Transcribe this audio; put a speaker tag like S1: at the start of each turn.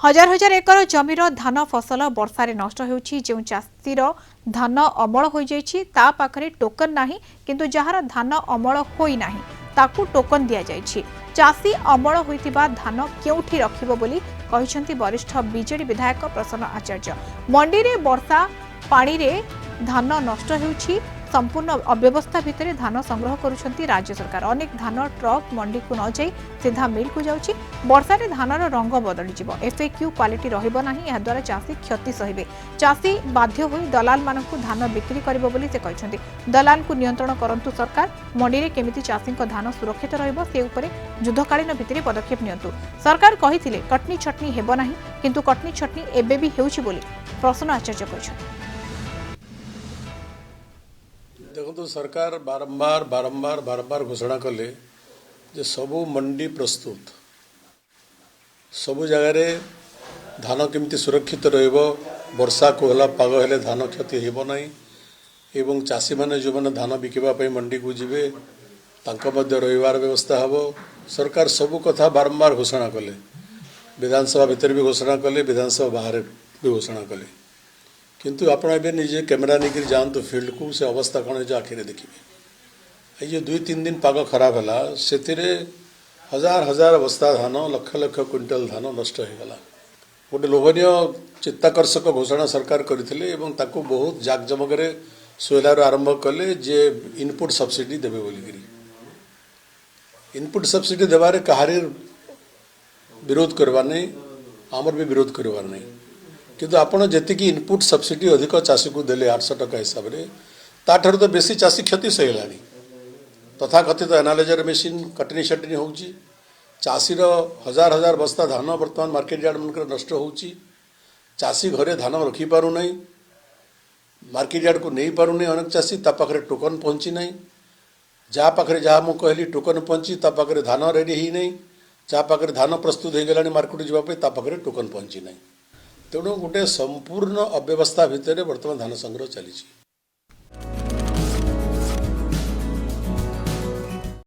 S1: हजार हजार एकर जमीर धान फसल वर्षार नष्ट होउछि जो चाषीर धान अमल हो जाइछि ता पाखरे टोकन नाही किंतु जहार धान अमल होई नाही ताकू टोकन दिया जाइछि। चाषी अमल होइतिबा धान केउठी रखिबो बोली कहिसंती वरिष्ठ बीजेडी विधायक प्रसन्न आचार्य। मंडी रे वर्षा पानी रे धान नष्ट होउछि संपूर्ण अव्यवस्था भितर धान संग्रह करुछंती राज्य सरकार। अनेक धान ट्रक मंडी को न जाई सीधा मिल को जाउछि। वर्षा रे धानर रंग बदली जिवो एफएक्यू क्वालिटी रहिबो नाही या द्वारा चाषी क्षति सहिबे। चाषी बाध्य होई दलाल मानकु धान बिक्री करबो बोली से कहिसंती। दलाल को नियंत्रण करंतु सरकार। मंडी रे केमिति चाषी को धान सुरक्षित रहिबो से उपरे युद्धकालीन भितर पदक्षेप नियंतु। सरकार कहिथिले कटनी छटनी हेबो नाही किंतु कटनी छटनी एबे भी हेउछि बोली प्रसन्न आचार्य कहिसंती।
S2: देखो सरकार बारंबार बारंबार बारंबार घोषणा कले जे सबू मंडी प्रस्तुत सबू जगार धान केमती सुरक्षित रहिबो वर्षा कोहला पाग हेले धान क्षति हेबो नाही एवं चाषी माने जो माने धान बिकिबा पई मंडी को जिवे तांको मध्य रविवार व्यवस्था हबो। सरकार सबू कथा बारंबार घोषणा कले विधानसभा भीतर भी घोषणा कले विधानसभा बाहर भी घोषणा कले किंतु आपण ए निजे कैमेरा निकरी जातु फील्ड को से अवस्था कौन है आखिरे देखिए। ये 2-3 दिन पाग खराब है से हजार हजार बस्ता धान लक्ष लक्ष क्विंटल धान नष्ट हो गला। गोटे लोभनीय चित्ताकर्षक घोषणा सरकार करते बहुत जाकजमक सोलार आरंभ कले जे इनपुट सब्सिडी देवे बोलिकी। इनपुट सब्सिडी देवारे कहारी विरोध करवार नहीं आमर भी विरोध करवार नहीं किंतु आपण जेतिकी इनपुट सब्सिडी अधिक चाषी को देले 800 टका हिसाब से ताठर तो बेसी चाषी क्षति सहलानी। तथाकथित एनालाइजर मेसीन कटनी शटनी होउची चाषीर हजार हजार बस्ता धान वर्तमान मार्केट यार्ड मन नष्ट होउची। चाषी घरे धान रखी पारु नहीं मार्केट यार्ड को नहीं पारु नहीं। अनेक चाषी ता पाखरे टोकन पहुंची नहीं जहाँ पाखरे जहाँ मु कहली टोकन पहुंची ता पाखरे धान रेडी ही नहीं जहाँ पाखरे धान प्रस्तुत हो गलानी मार्केट जावाई ता पाखरे टोकन पहुंची नहीं। तेणु गोटे संपूर्ण अव्यवस्था भितर वर्तमान धान संग्रह चली।